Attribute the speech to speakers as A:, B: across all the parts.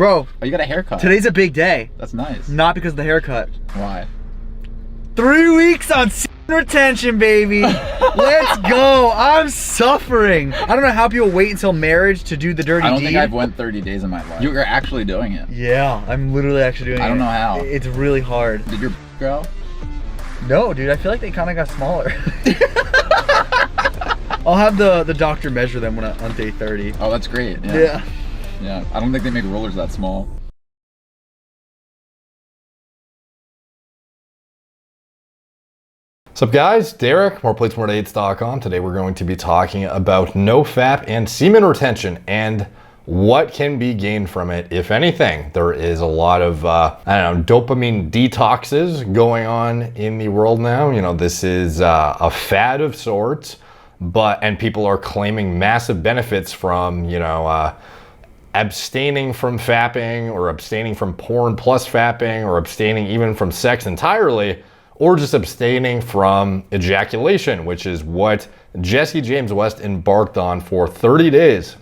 A: Bro.
B: Oh, you got a haircut.
A: Today's a big day.
B: That's nice.
A: Not because of the haircut.
B: Why?
A: 3 weeks on semen retention, baby. Let's go. I'm suffering. I don't know how people wait until marriage to do the dirty deed.
B: I don't think I've went 30 days in my life. You're actually doing it.
A: Yeah, I'm literally actually doing it.
B: I don't know how.
A: It's really hard.
B: Did your grow?
A: No, dude. I feel like they kind of got smaller. I'll have the doctor measure them when on day 30.
B: Oh, that's great.
A: Yeah.
B: Yeah. I don't think they make rollers that small.
C: What's up, guys? Derek, moreplates.com. Today we're going to be talking about NoFap and semen retention and what can be gained from it, if anything. There is a lot of, dopamine detoxes going on in the world now. You know, this is a fad of sorts, and people are claiming massive benefits from, abstaining from fapping or abstaining from porn plus fapping or abstaining even from sex entirely, or just abstaining from ejaculation, which is what Jesse James West embarked on for 30 days.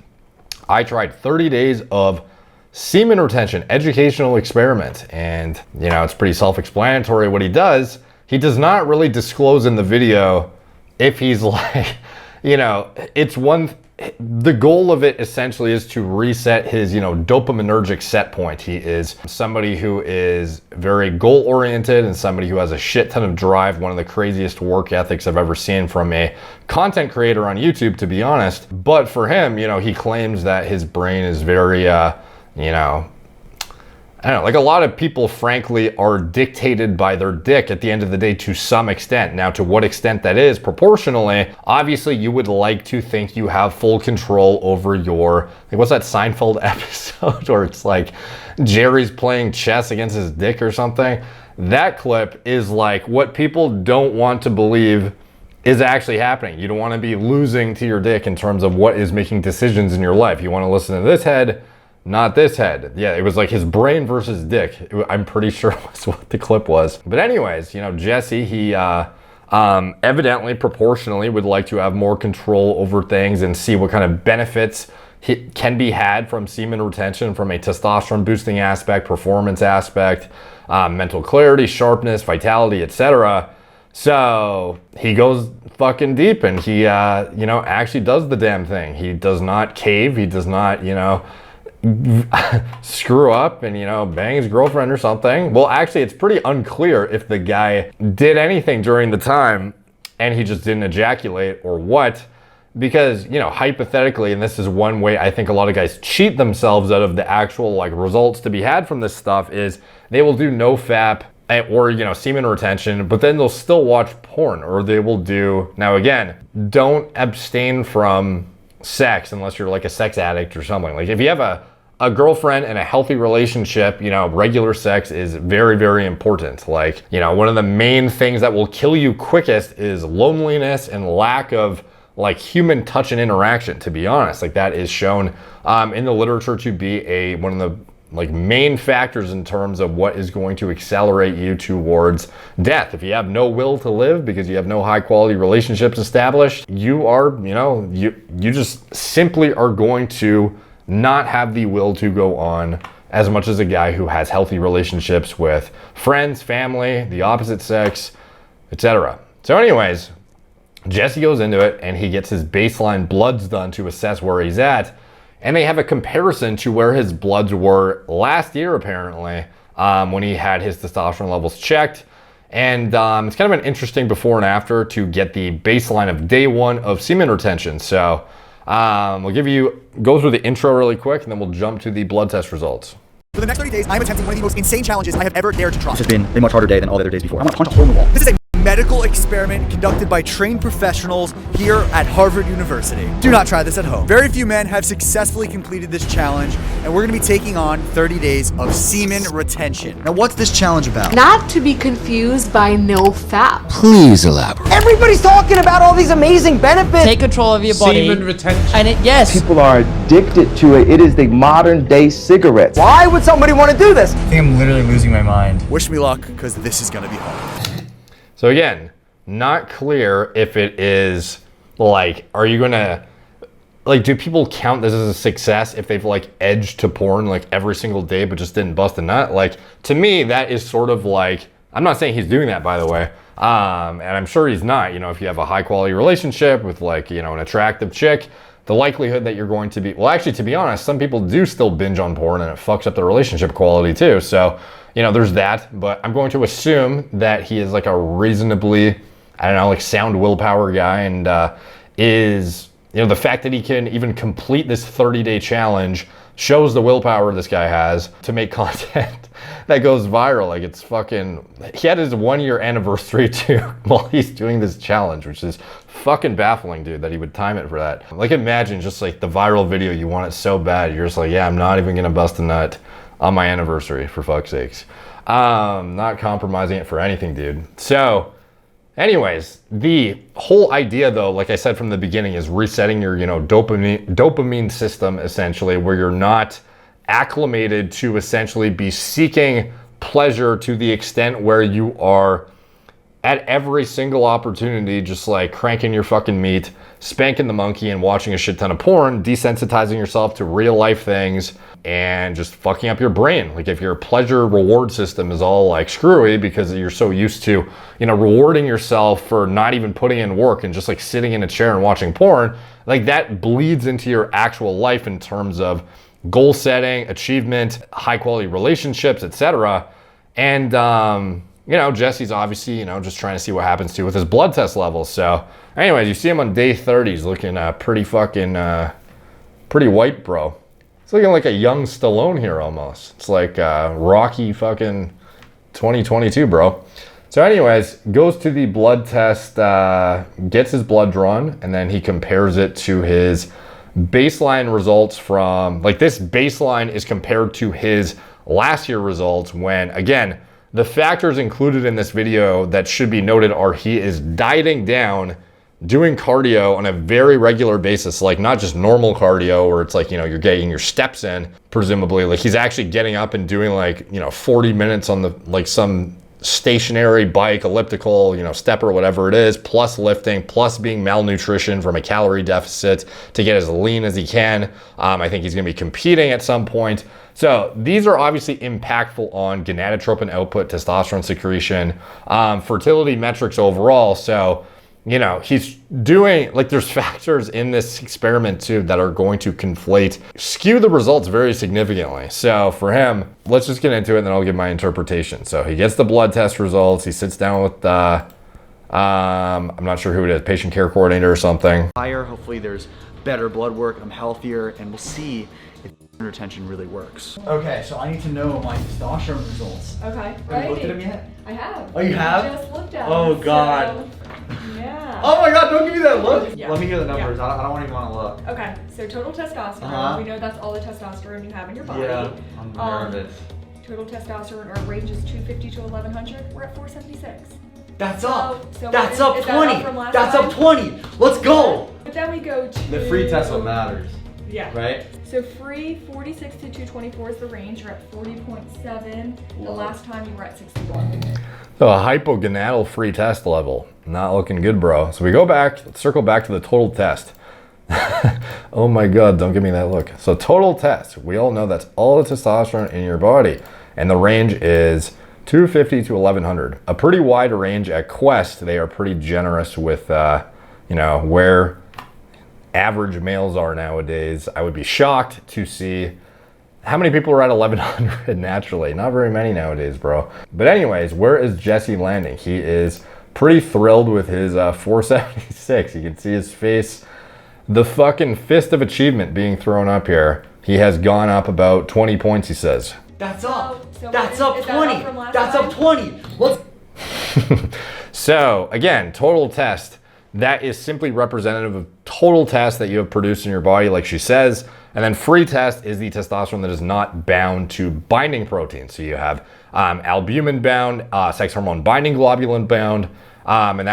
C: I tried 30 days of semen retention, educational experiment, and it's pretty self-explanatory what he does. He does not really disclose in the video if he's like, the goal of it essentially is to reset his, dopaminergic set point. He is somebody who is very goal oriented and somebody who has a shit ton of drive, one of the craziest work ethics I've ever seen from a content creator on YouTube, to be honest. But for him, he claims that his brain is very, I don't know, like a lot of people, frankly, are dictated by their dick at the end of the day to some extent. Now, to what extent that is proportionally, obviously you would like to think you have full control over your, what's that Seinfeld episode where it's like Jerry's playing chess against his dick or something? That clip is like what people don't want to believe is actually happening. You don't want to be losing to your dick in terms of what is making decisions in your life. You want to listen to this head, not this head. Yeah, it was like his brain versus dick. I'm pretty sure was what the clip was. But anyways, Jesse, he evidently, proportionally would like to have more control over things and see what kind of benefits can be had from semen retention from a testosterone boosting aspect, performance aspect, mental clarity, sharpness, vitality, etc. So he goes fucking deep and he, actually does the damn thing. He does not cave. He does not, screw up and bang his girlfriend or something. Well, actually, it's pretty unclear if the guy did anything during the time and he just didn't ejaculate or what, because hypothetically, and this is one way I think a lot of guys cheat themselves out of the actual results to be had from this stuff, is they will do NoFap or semen retention, but then they'll still watch porn, or they will do, now again, don't abstain from sex unless you're like a sex addict or something. Like if you have a girlfriend and a healthy relationship, regular sex is very, very important. Like, one of the main things that will kill you quickest is loneliness and lack of human touch and interaction, to be honest. Like that is shown in the literature to be one of the main factors in terms of what is going to accelerate you towards death. If you have no will to live because you have no high quality relationships established, you are, you just simply are going to not have the will to go on as much as a guy who has healthy relationships with friends, family, the opposite sex, etc. So anyways, Jesse goes into it and he gets his baseline bloods done to assess where he's at. And they have a comparison to where his bloods were last year, apparently, when he had his testosterone levels checked. And it's kind of an interesting before and after to get the baseline of day one of semen retention. So we'll go through the intro really quick, and then we'll jump to the blood test results.
A: For the next 30 days, I'm attempting one of the most insane challenges I have ever dared to try.
D: This has been a much harder day than all the other days before. I want to punch a hole in the wall.
A: This is a medical experiment conducted by trained professionals here at Harvard University. Do not try this at home. Very few men have successfully completed this challenge, and we're going to be taking on 30 days of semen retention.
D: Now, what's this challenge about?
E: Not to be confused by NoFap.
F: Please elaborate.
G: Everybody's talking about all these amazing benefits.
H: Take control of your body.
F: Semen retention.
H: And yes.
G: People are addicted to it. It is the modern day cigarettes. Why would somebody want to do this?
D: I think I'm literally losing my mind.
A: Wish me luck, because this is going to be hard.
C: So again, not clear if it is are you gonna like, do people count this as a success if they've like edged to porn like every single day but just didn't bust a nut? Like, to me, that is sort of like, I'm not saying he's doing that, by the way, and I'm sure he's not. You know, if you have a high quality relationship with like, you know, an attractive chick, the likelihood that you're going to be, well, actually, to be honest, some people do still binge on porn and it fucks up their relationship quality too. So, you know, there's that, but I'm going to assume that he is like a reasonably, I don't know, like sound willpower guy, and is, you know, the fact that he can even complete this 30-day challenge shows the willpower this guy has to make content that goes viral. Like, it's fucking, he had his 1-year anniversary too while he's doing this challenge, which is fucking baffling, dude, that he would time it for that. Like, imagine just like the viral video, you want it so bad, you're just like, yeah, I'm not even gonna bust a nut on my anniversary, for fuck's sakes. Not compromising it for anything, dude. So anyways, the whole idea though, like I said from the beginning, is resetting your, you know, dopamine system, essentially, where you're not acclimated to essentially be seeking pleasure to the extent where you are at every single opportunity just like cranking your fucking meat, spanking the monkey, and watching a shit ton of porn, desensitizing yourself to real life things, and just fucking up your brain. Like, if your pleasure reward system is all like screwy because you're so used to, you know, rewarding yourself for not even putting in work and just like sitting in a chair and watching porn, like that bleeds into your actual life in terms of goal setting, achievement, high quality relationships, etc. And you know, Jesse's obviously, you know, just trying to see what happens to with his blood test levels. So anyways, you see him on day 30, he's looking pretty fucking pretty white, bro. It's looking like a young Stallone here almost. It's like Rocky fucking 2022, bro. So anyways, goes to the blood test, gets his blood drawn, and then he compares it to his baseline results from, like, this baseline is compared to his last year results when, again, the factors included in this video that should be noted are he is dieting down, doing cardio on a very regular basis, like not just normal cardio where it's like, you know, you're getting your steps in, presumably. Like, he's actually getting up and doing like, you know, 40 minutes on the, like some stationary bike, elliptical, you know, step or whatever it is, plus lifting, plus being malnutrition from a calorie deficit to get as lean as he can. I think he's going to be competing at some point. So these are obviously impactful on gonadotropin output, testosterone secretion, fertility metrics overall. So, you know, he's doing, like, there's factors in this experiment too that are going to skew the results very significantly. So for him, let's just get into it and then I'll give my interpretation. So he gets the blood test results. He sits down with I'm not sure who it is, patient care coordinator or something.
A: Higher, hopefully there's better blood work, I'm healthier, and we'll see if retention really works. Okay, so I need to know my testosterone results.
E: Okay.
A: Have you looked at them yet?
E: I have.
A: Oh, you have?
E: I just looked at
A: Oh,
E: them,
A: God.
E: So, yeah.
A: Oh my God, don't give me that look.
E: Yeah.
A: Let me hear the numbers.
E: Yeah.
A: I don't even want to look.
E: Okay, so total testosterone. We know that's all the testosterone you have in your body.
A: Yeah, I'm nervous.
E: Total testosterone, our range is 250 to 1100. We're at 476.
A: That's up.
E: So
A: That's
E: what
A: up
E: is
A: 20.
E: that up from last
A: That's
E: time?
A: up 20. Let's go.
E: But then we go to...
D: The free test what matters.
E: Yeah.
D: Right?
E: So free, 46 to 224 is the range. You're at 40.7. The last time you were at 61.
C: So a hypogonadal free test level. Not looking good, bro. So we go back, let's circle back to the total test. Oh my God, don't give me that look. So total test, we all know that's all the testosterone in your body. And the range is 250 to 1100. A pretty wide range at Quest. They are pretty generous with, you know, where average males are nowadays. I would be shocked to see how many people are at 1100 naturally. Not very many nowadays, bro. But anyways, where is Jesse landing? He is pretty thrilled with his 476. You can see his face, the fucking fist of achievement being thrown up here. He has gone up about 20 points, he says.
A: That's up.
E: So
A: That's
E: what
A: up
E: is
A: 20.
E: that up from last
A: That's
E: time?
A: up 20. Let's.
C: So again, total test. That is simply representative of total test that you have produced in your body, like she says. And then free test is the testosterone that is not bound to binding protein. So you have albumin bound, sex hormone binding globulin bound, and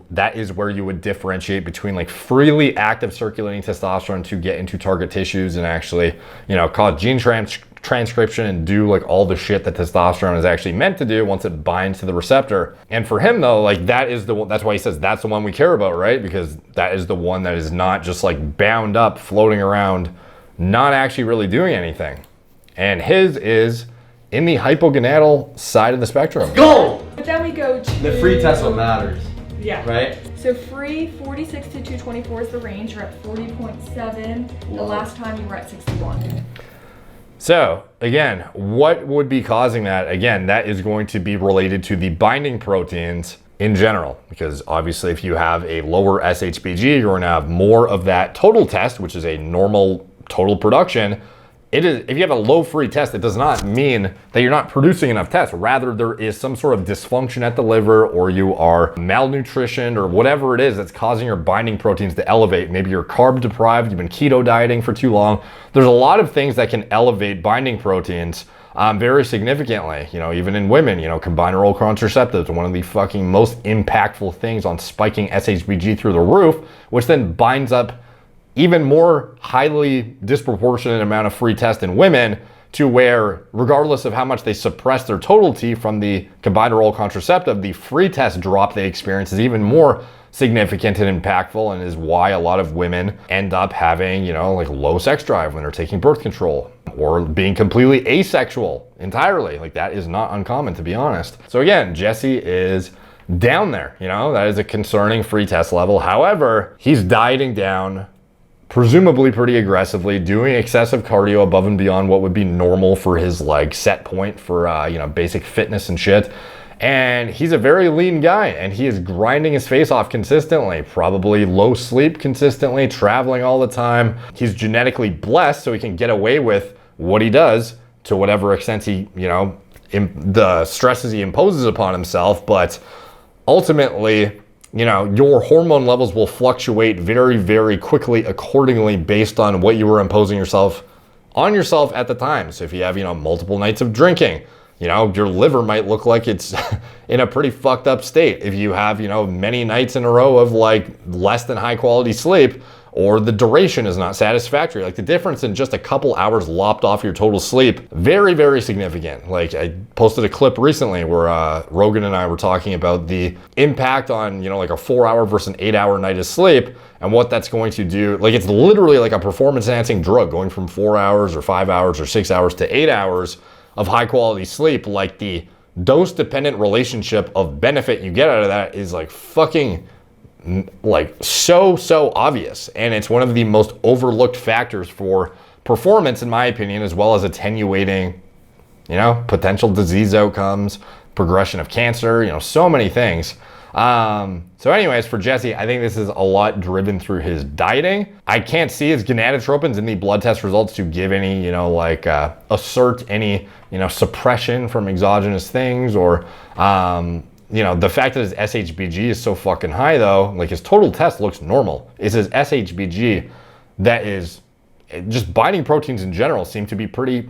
C: that is where you would differentiate between like freely active circulating testosterone to get into target tissues and actually, you know, cause gene transcription and do like all the shit that testosterone is actually meant to do once it binds to the receptor. And for him though, like that is the one, that's why he says that's the one we care about, right? Because that is the one that is not just like bound up, floating around, not actually really doing anything. And his is in the hypogonadal side of the spectrum.
D: Go!
E: But then we go to
D: The free test what matters,
E: Yeah.
D: right?
E: So free 46 to 224 is the range. You're at 40.7. The last time you were at 61.
C: So again, what would be causing that? Again, that is going to be related to the binding proteins in general, because obviously if you have a lower SHBG, you're going to have more of that total test, which is a normal total production. It is, if you have a low free test, it does not mean that you're not producing enough tests. Rather, there is some sort of dysfunction at the liver, or you are malnutritioned, or whatever it is that's causing your binding proteins to elevate. Maybe you're carb deprived, you've been keto dieting for too long. There's a lot of things that can elevate binding proteins very significantly. You know, even in women, you know, combined oral contraceptives, one of the fucking most impactful things on spiking SHBG through the roof, which then binds up even more highly disproportionate amount of free test in women, to where regardless of how much they suppress their total T from the combined oral contraceptive, the free test drop they experience is even more significant and impactful, and is why a lot of women end up having, you know, like low sex drive when they're taking birth control, or being completely asexual entirely. Like that is not uncommon, to be honest. So again, Jesse is down there, you know, that is a concerning free test level. However, he's dieting down presumably pretty aggressively, doing excessive cardio above and beyond what would be normal for his like set point for you know, basic fitness and shit. And he's a very lean guy, and he is grinding his face off consistently, probably low sleep consistently, traveling all the time. He's genetically blessed, so he can get away with what he does to whatever extent he, you know, the stresses he imposes upon himself. But ultimately, you know, your hormone levels will fluctuate very, very quickly accordingly based on what you were imposing on yourself at the time. So if you have, you know, multiple nights of drinking, you know, your liver might look like it's in a pretty fucked up state. If you have, you know, many nights in a row of like less than high quality sleep, or the duration is not satisfactory, like the difference in just a couple hours lopped off your total sleep, very, very significant. Like I posted a clip recently where Rogan and I were talking about the impact on, you know, like a 4-hour versus an 8-hour night of sleep, and what that's going to do. Like it's literally like a performance enhancing drug, going from 4 hours or 5 hours or 6 hours to 8 hours of high quality sleep. Like the dose dependent relationship of benefit you get out of that is like fucking like so obvious, and it's one of the most overlooked factors for performance, in my opinion, as well as attenuating, you know, potential disease outcomes, progression of cancer, you know, so many things. So anyways, for Jesse, I think this is a lot driven through his dieting. I can't see his gonadotropins in the blood test results to give any, you know, like assert any, you know, suppression from exogenous things, or you know, the fact that his SHBG is so fucking high though, like his total test looks normal. It's his SHBG that is, just binding proteins in general seem to be pretty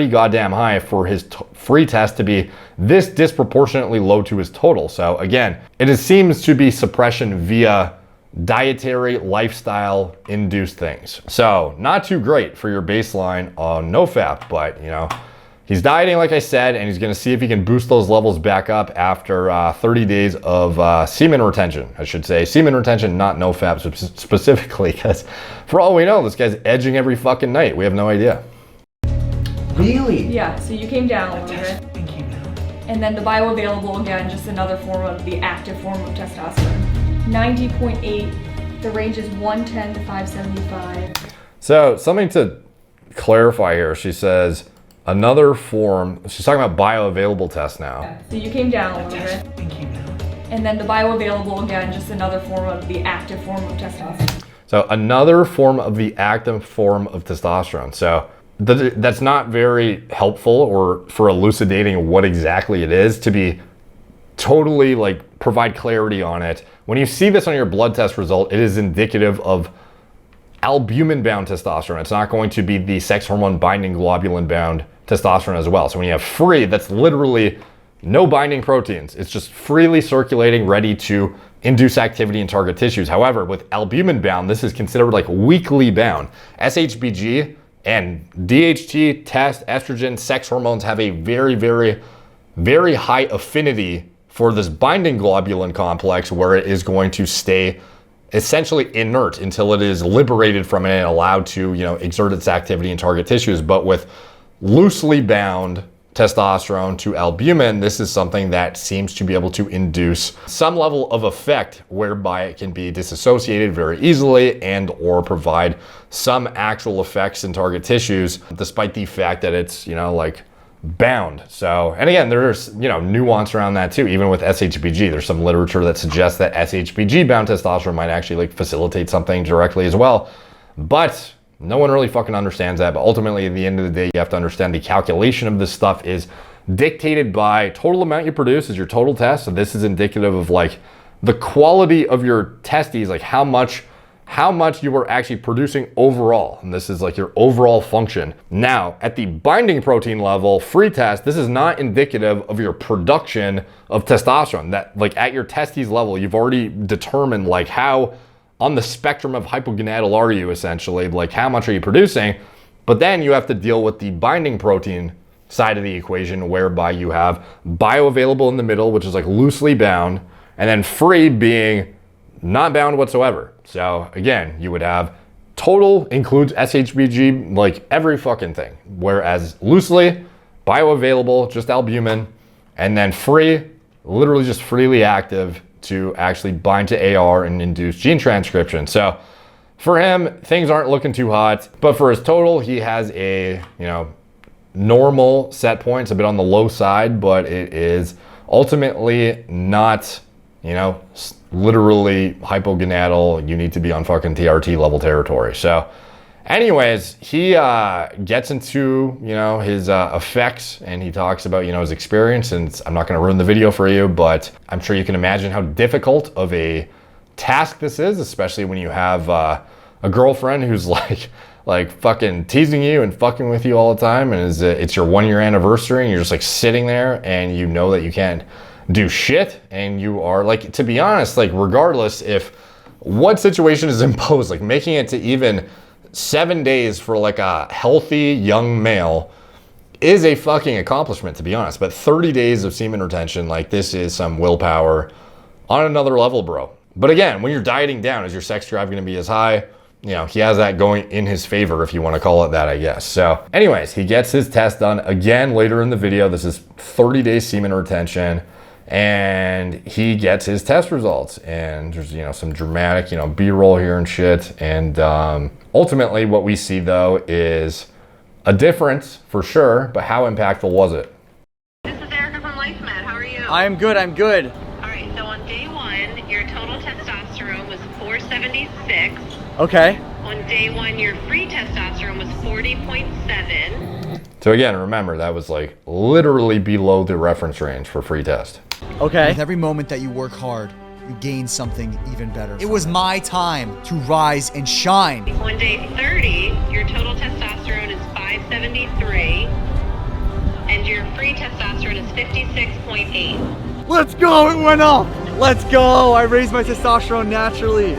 C: goddamn high for his free test to be this disproportionately low to his total. So again, it seems to be suppression via dietary, lifestyle induced things. So not too great for your baseline on NoFap, but you know, he's dieting, like I said, and he's going to see if he can boost those levels back up after 30 days of semen retention. I should say semen retention, not NoFap specifically, because for all we know, this guy's edging every fucking night. We have no idea.
D: Really?
E: Yeah, so you came down a little bit. And then the bioavailable, again, just another form of the active form of testosterone. 90.8, the range is 110 to 575.
C: So something to clarify here, she says, another form, she's talking about bioavailable tests now.
E: Yeah, so you came down a little bit. And then the bioavailable, again, just another form of the active form of testosterone.
C: So another form of the active form of testosterone. So that's not very helpful or for elucidating what exactly it is, to be totally like provide clarity on it. When you see this on your blood test result, it is indicative of albumin-bound testosterone. It's not going to be the sex hormone binding globulin-bound testosterone as well. So when you have free, that's literally no binding proteins. It's just freely circulating, ready to induce activity in target tissues. However, with albumin-bound, this is considered like weakly bound. SHBG And DHT, test, estrogen, sex hormones have a very, very, very high affinity for this binding globulin complex, where it is going to stay essentially inert until it is liberated from it and allowed to, exert its activity in target tissues. But with loosely bound testosterone to albumin, this is something that seems to be able to induce some level of effect whereby it can be disassociated very easily and or provide some actual effects in target tissues, despite the fact that it's, bound. So, and again, there's, nuance around that too. Even with SHBG, there's some literature that suggests that SHBG bound testosterone might actually facilitate something directly as well. But no one really fucking understands that. But ultimately, at the end of the day, you have to understand the calculation of this stuff is dictated by total amount you produce is your total test. So this is indicative of the quality of your testes, how much you were actually producing overall. And this is your overall function. Now, at the binding protein level, free test, this is not indicative of your production of testosterone. That at your testes level, you've already determined how on the spectrum of hypogonadal are you, essentially, how much are you producing? But then you have to deal with the binding protein side of the equation, whereby you have bioavailable in the middle, which is loosely bound, and then free being not bound whatsoever. So again, you would have total includes SHBG, every fucking thing. Whereas loosely, bioavailable, just albumin, and then free, literally just freely active to actually bind to AR and induce gene transcription. So for him, things aren't looking too hot, but for his total, he has a, normal set point. It's a bit on the low side, but it is ultimately not, literally hypogonadal. You need to be on fucking TRT level territory. So anyways, he gets into, his effects, and he talks about, his experience. And I'm not going to ruin the video for you, but I'm sure you can imagine how difficult of a task this is, especially when you have a girlfriend who's fucking teasing you and fucking with you all the time. And it's your 1 year anniversary, and you're just sitting there, and you know that you can't do shit, and you are to be honest, regardless if what situation is imposed, making it to even 7 days for a healthy young male is a fucking accomplishment, to be honest. But 30 days of semen retention, this is some willpower on another level, bro. But again, when you're dieting down, is your sex drive going to be as high? He has that going in his favor, if you want to call it that, I guess. So anyways, he gets his test done again later in the video. This is 30 days semen retention, and he gets his test results, and there's some dramatic B-roll here and shit. And ultimately what we see though is a difference for sure, but how impactful was it?
F: This is Erica from LifeMed. How are you?
A: I'm good.
F: All right, so on day 1, your total testosterone was 476.
A: Okay.
F: On day 1, your free testosterone was 40.7.
C: So again, remember, that was literally below the reference range for free test.
A: Okay. With every moment that you work hard, you gain something even better. It was my time to rise and shine.
F: On day 30, your total testosterone is 573, and your free testosterone is 56.8.
A: Let's go, it went up. Let's go, I raised my testosterone naturally.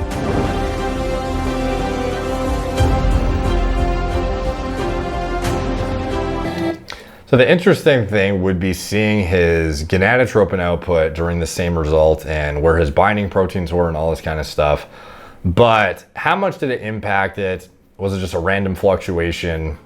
C: So the interesting thing would be seeing his gonadotropin output during the same result, and where his binding proteins were and all this kind of stuff. But how much did it impact it? Was it just a random fluctuation?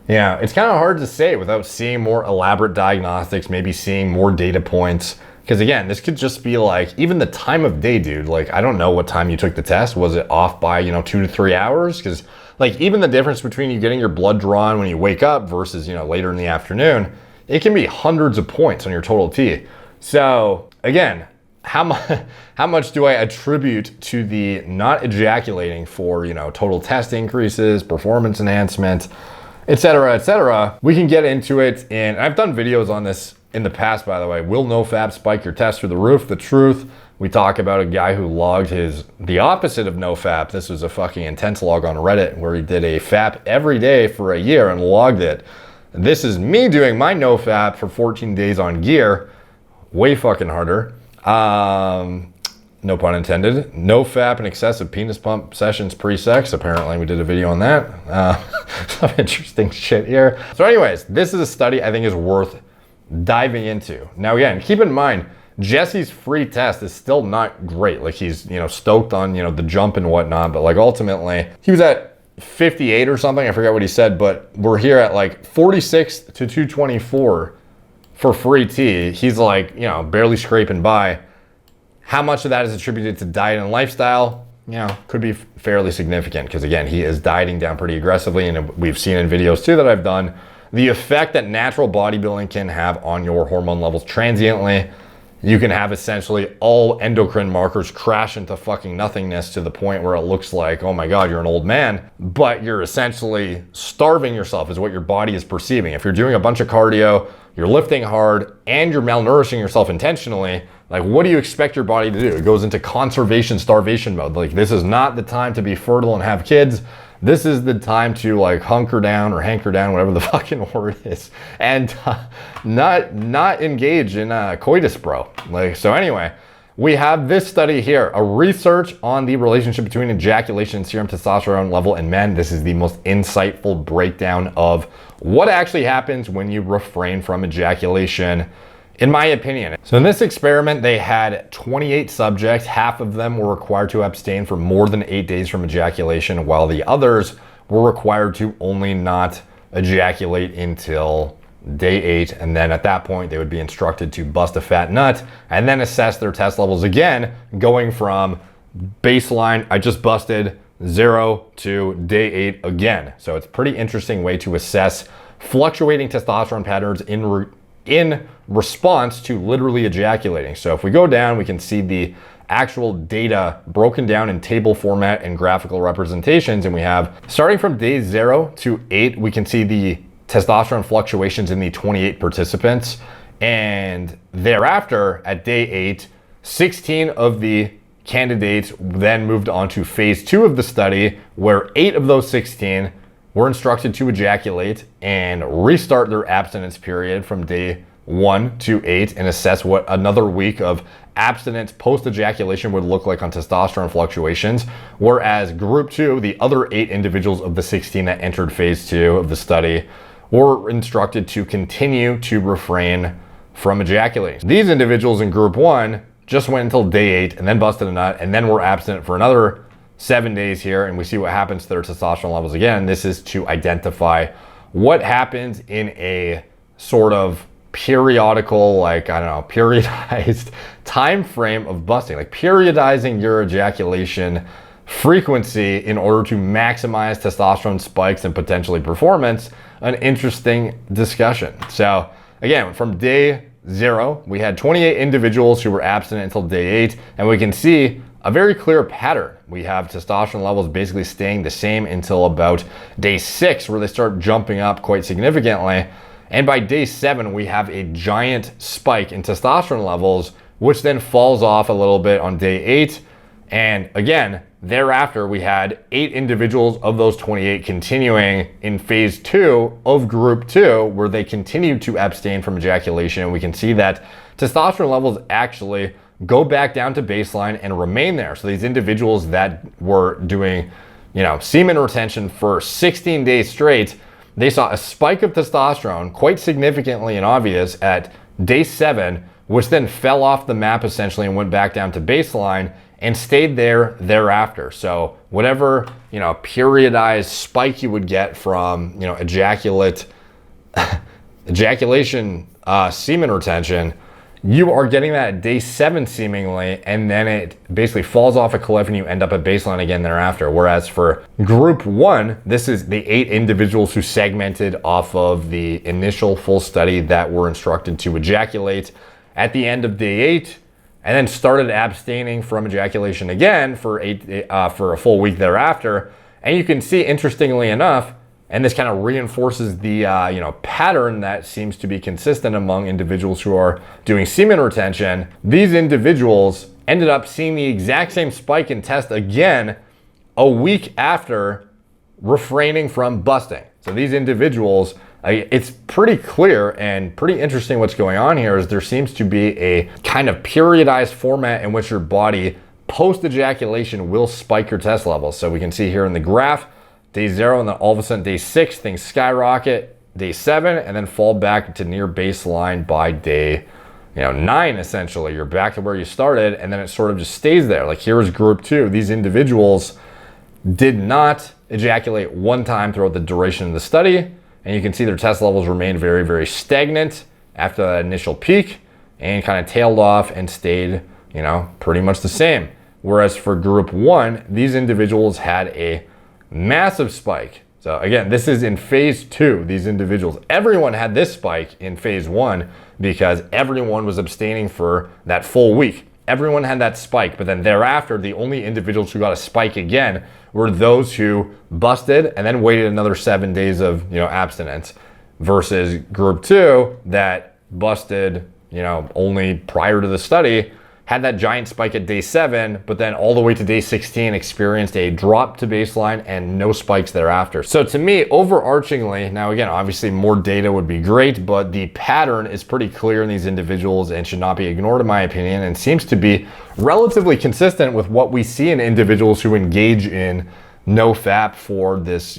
C: Yeah, it's kind of hard to say without seeing more elaborate diagnostics, maybe seeing more data points. Because again, this could just be even the time of day, dude. I don't know what time you took the test. Was it off by, 2 to 3 hours? Because even the difference between you getting your blood drawn when you wake up versus, later in the afternoon, it can be hundreds of points on your total T. So again, how much do I attribute to the not ejaculating for, total test increases, performance enhancement, et cetera, we can get into it. And I've done videos on this in the past, by the way. Will NoFap spike your test through the roof? The truth. We talk about a guy who logged the opposite of NoFap. This was a fucking intense log on Reddit where he did a FAP every day for a year and logged it. This is me doing my NoFap for 14 days on gear. Way fucking harder. no pun intended. No FAP and excessive penis pump sessions pre-sex. Apparently we did a video on that. Some interesting shit here. So anyways, this is a study I think is worth diving into. Now again, keep in mind, Jesse's free test is still not great. Like he's, stoked on, the jump and whatnot, but like ultimately he was at 58 or something. I forgot what he said, but we're here at like 46 to 224 for free T. He's like, barely scraping by. How much of that is attributed to diet and lifestyle? Could be fairly significant because again, he is dieting down pretty aggressively, and we've seen in videos too that I've done the effect that natural bodybuilding can have on your hormone levels transiently. You can have essentially all endocrine markers crash into fucking nothingness to the point where it looks like, oh my God, you're an old man, but you're essentially starving yourself is what your body is perceiving. If you're doing a bunch of cardio, you're lifting hard, and you're malnourishing yourself intentionally, like what do you expect your body to do? It goes into conservation starvation mode. Like this is not the time to be fertile and have kids. This is the time to like hunker down or hanker down, whatever the fucking word is, and not engage in coitus, bro. Like, so anyway, we have this study here, a research on the relationship between ejaculation and serum testosterone level in men. This is the most insightful breakdown of what actually happens when you refrain from ejaculation, in my opinion. So in this experiment, they had 28 subjects. Half of them were required to abstain for more than 8 days from ejaculation, while the others were required to only not ejaculate until day 8. And then at that point, they would be instructed to bust a fat nut and then assess their test levels again, going from baseline, I just busted, 0 to day 8 again. So it's a pretty interesting way to assess fluctuating testosterone patterns in response to literally ejaculating. So if we go down, we can see the actual data broken down in table format and graphical representations. And we have, starting from day 0 to 8, we can see the testosterone fluctuations in the 28 participants. And thereafter, at day 8, 16 of the candidates then moved on to phase 2 of the study, where 8 of those 16 were instructed to ejaculate and restart their abstinence period from day 1 to 8 and assess what another week of abstinence post-ejaculation would look like on testosterone fluctuations. Whereas group 2, the other 8 individuals of the 16 that entered phase 2 of the study, were instructed to continue to refrain from ejaculating. These individuals in group 1 just went until day 8 and then busted a nut and then were abstinent for another 7 days here, and we see what happens to their testosterone levels again. This is to identify what happens in a sort of periodical, like, I don't know, periodized time frame of busting, like periodizing your ejaculation frequency in order to maximize testosterone spikes and potentially performance. An interesting discussion. So again, from day 0, we had 28 individuals who were abstinent until day 8, and we can see a very clear pattern. We have testosterone levels basically staying the same until about day 6, where they start jumping up quite significantly. And by day 7, we have a giant spike in testosterone levels, which then falls off a little bit on day 8. And again, thereafter, we had 8 individuals of those 28 continuing in phase 2 of group 2, where they continued to abstain from ejaculation. And we can see that testosterone levels actually go back down to baseline and remain there. So these individuals that were doing, semen retention for 16 days straight, they saw a spike of testosterone quite significantly and obvious at day 7, which then fell off the map essentially and went back down to baseline and stayed there thereafter. So whatever, periodized spike you would get from, ejaculation, semen retention, you are getting that at day 7 seemingly, and then it basically falls off a cliff and you end up at baseline again thereafter. Whereas for group 1, this is the 8 individuals who segmented off of the initial full study that were instructed to ejaculate at the end of day 8, and then started abstaining from ejaculation again for a full week thereafter. And you can see, interestingly enough, and this kind of reinforces the pattern that seems to be consistent among individuals who are doing semen retention. These individuals ended up seeing the exact same spike in test again a week after refraining from busting. So these individuals, it's pretty clear and pretty interesting what's going on here is there seems to be a kind of periodized format in which your body post ejaculation will spike your test levels. So we can see here in the graph, day 0, and then all of a sudden day 6, things skyrocket, day 7, and then fall back to near baseline by day 9. Essentially, you're back to where you started, and then it sort of just stays there. Like here is group 2. These individuals did not ejaculate one time throughout the duration of the study, and you can see their test levels remained very, very stagnant after that initial peak and kind of tailed off and stayed, pretty much the same. Whereas for group 1, these individuals had a massive spike. So again, this is in phase 2, these individuals. Everyone had this spike in phase 1 because everyone was abstaining for that full week. Everyone had that spike, but then thereafter, the only individuals who got a spike again were those who busted and then waited another 7 days of, abstinence, versus group 2 that busted, only prior to the study, had that giant spike at day 7, but then all the way to day 16 experienced a drop to baseline and no spikes thereafter. So to me, overarchingly, now again, obviously more data would be great, but the pattern is pretty clear in these individuals and should not be ignored in my opinion, and seems to be relatively consistent with what we see in individuals who engage in no-fap for this,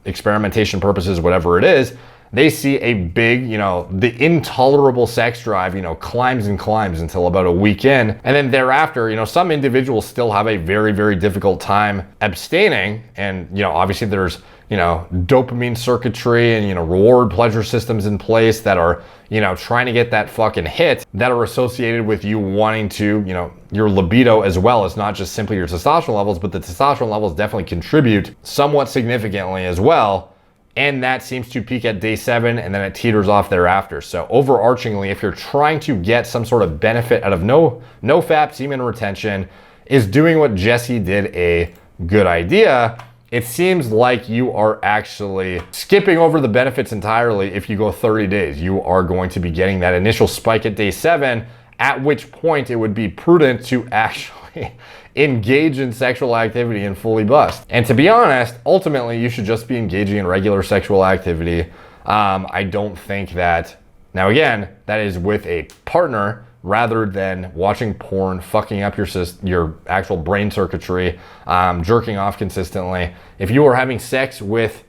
C: experimentation purposes, whatever it is. They see a big, the intolerable sex drive, climbs and climbs until about a week in. And then thereafter, some individuals still have a very, very difficult time abstaining. And, obviously there's, dopamine circuitry and, reward pleasure systems in place that are, trying to get that fucking hit that are associated with you wanting to, your libido as well. It's not just simply your testosterone levels, but the testosterone levels definitely contribute somewhat significantly as well. And that seems to peak at day 7 and then it teeters off thereafter. So overarchingly, if you're trying to get some sort of benefit out of no fap semen retention, is doing what Jesse did a good idea? It seems like you are actually skipping over the benefits entirely. If you go 30 days, you are going to be getting that initial spike at day 7, at which point it would be prudent to actually engage in sexual activity and fully bust. And to be honest, ultimately, you should just be engaging in regular sexual activity. I don't think that, now again, that is with a partner rather than watching porn, fucking up your actual brain circuitry, jerking off consistently. If you are having sex with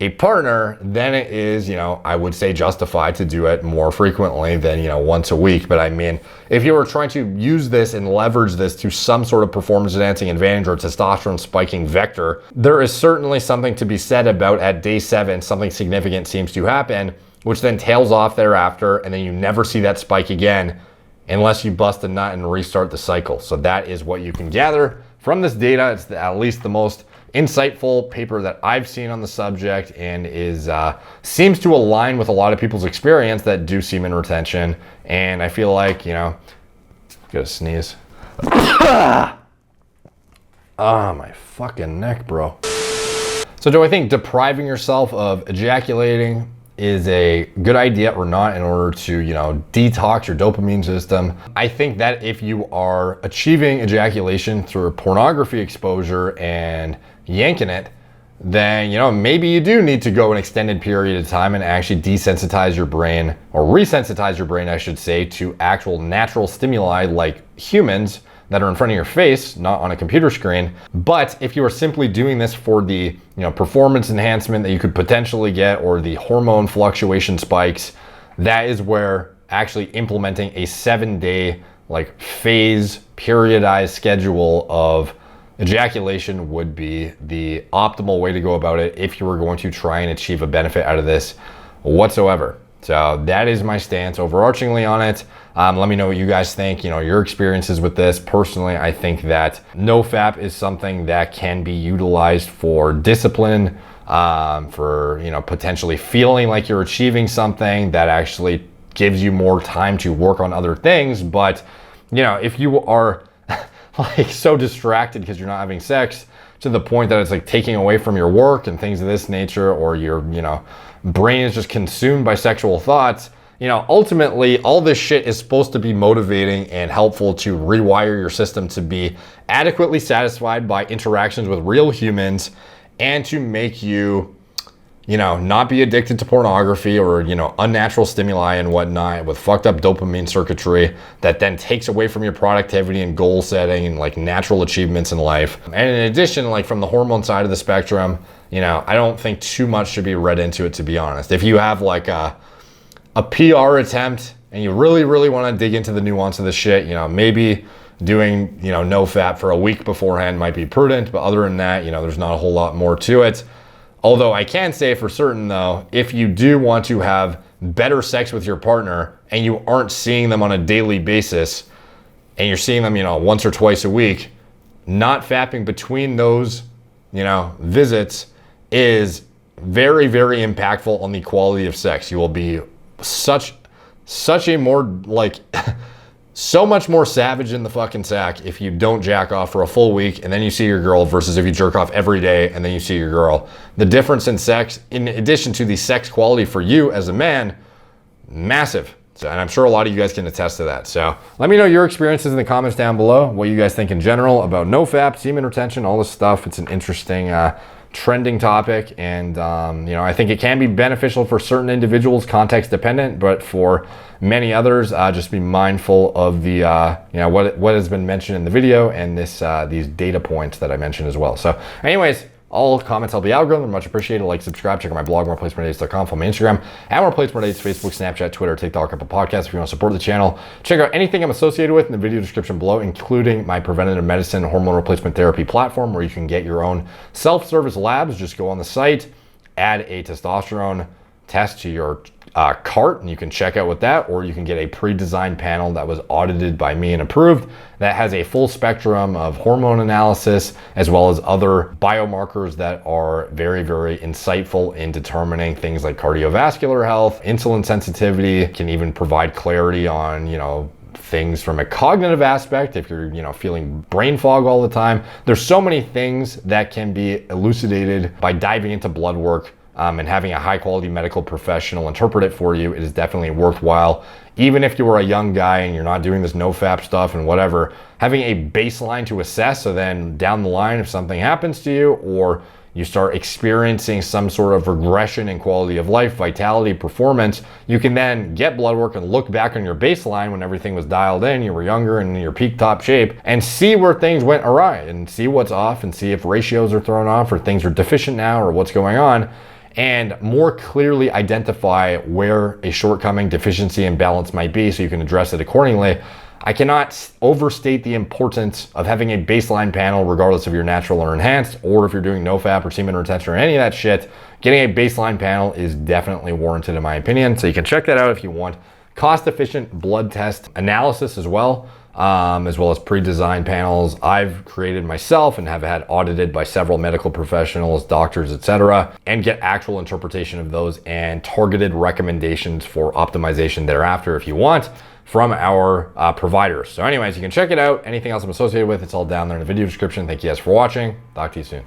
C: a partner, then it is, I would say justified to do it more frequently than, once a week. But I mean, if you were trying to use this and leverage this to some sort of performance enhancing advantage or testosterone spiking vector, there is certainly something to be said about at day 7, something significant seems to happen, which then tails off thereafter, and then you never see that spike again unless you bust a nut and restart the cycle. So that is what you can gather from this data. It's at least the most insightful paper that I've seen on the subject, and is seems to align with a lot of people's experience that do semen retention. And I feel like, gotta sneeze. Ah, my fucking neck, bro. So do I think depriving yourself of ejaculating is a good idea or not in order to, detox your dopamine system? I think that if you are achieving ejaculation through pornography exposure and yanking it, then, maybe you do need to go an extended period of time and actually desensitize your brain, or resensitize your brain, I should say, to actual natural stimuli like humans that are in front of your face, not on a computer screen. But if you are simply doing this for the performance enhancement that you could potentially get, or the hormone fluctuation spikes, that is where actually implementing a 7-day phase periodized schedule of ejaculation would be the optimal way to go about it if you were going to try and achieve a benefit out of this whatsoever. So that is my stance overarchingly on it. Let me know what you guys think, your experiences with this. Personally, I think that no-fap is something that can be utilized for discipline, for, potentially feeling like you're achieving something that actually gives you more time to work on other things. But, if you are so distracted because you're not having sex to the point that it's taking away from your work and things of this nature, or your, brain is just consumed by sexual thoughts, ultimately all this shit is supposed to be motivating and helpful to rewire your system to be adequately satisfied by interactions with real humans, and to make you, not be addicted to pornography or, unnatural stimuli and whatnot with fucked up dopamine circuitry that then takes away from your productivity and goal setting and like natural achievements in life. And in addition, like from the hormone side of the spectrum, I don't think too much should be read into it, to be honest. If you have like a PR attempt and you really, really want to dig into the nuance of this shit, maybe doing, no fap for a week beforehand might be prudent, but other than that, there's not a whole lot more to it. Although I can say for certain though, if you do want to have better sex with your partner and you aren't seeing them on a daily basis and you're seeing them, once or twice a week, not fapping between those, visits is very, very impactful on the quality of sex. You will be such a more like so much more savage in the fucking sack if you don't jack off for a full week and then you see your girl versus if you jerk off every day and then you see your girl. The difference in sex, in addition to the sex quality for you as a man, massive. So, and I'm sure a lot of you guys can attest to that. So let me know your experiences in the comments down below, what you guys think in general about nofap, semen retention, all this stuff. It's an interesting trending topic, and I think it can be beneficial for certain individuals, context dependent, but for many others, just be mindful of the what has been mentioned in the video and these data points that I mentioned as well. So anyways, all comments help the algorithm. Much appreciated. Like, subscribe, check out my blog, moreplacemordates.com, follow my Instagram, and More Plates More Dates, Facebook, Snapchat, Twitter, TikTok, Apple Podcasts. If you want to support the channel, check out anything I'm associated with in the video description below, including my preventative medicine hormone replacement therapy platform, where you can get your own self-service labs. Just go on the site, add a testosterone test to your cart, and you can check out with that, or you can get a pre-designed panel that was audited by me and approved that has a full spectrum of hormone analysis as well as other biomarkers that are very, very insightful in determining things like cardiovascular health, insulin sensitivity, can even provide clarity on things from a cognitive aspect if you're feeling brain fog all the time. There's so many things that can be elucidated by diving into blood work and having a high quality medical professional interpret it for you. It is definitely worthwhile. Even if you are a young guy and you're not doing this nofap stuff and whatever, having a baseline to assess, so then down the line, if something happens to you or you start experiencing some sort of regression in quality of life, vitality, performance, you can then get blood work and look back on your baseline when everything was dialed in, you were younger and in your peak top shape, and see where things went awry and see what's off and see if ratios are thrown off or things are deficient now or what's going on, and more clearly identify where a shortcoming, deficiency, and balance might be so you can address it accordingly. I cannot overstate the importance of having a baseline panel, regardless if you're natural or enhanced, or if you're doing nofap or semen retention or any of that shit. Getting a baseline panel is definitely warranted in my opinion. So you can check that out if you want. Cost-efficient blood test analysis as well as pre-designed panels I've created myself and have had audited by several medical professionals, doctors, etc., and get actual interpretation of those and targeted recommendations for optimization thereafter if you want from our providers. So anyways, you can check it out. Anything else I'm associated with, it's all down there in the video description. Thank you guys for watching. Talk to you soon.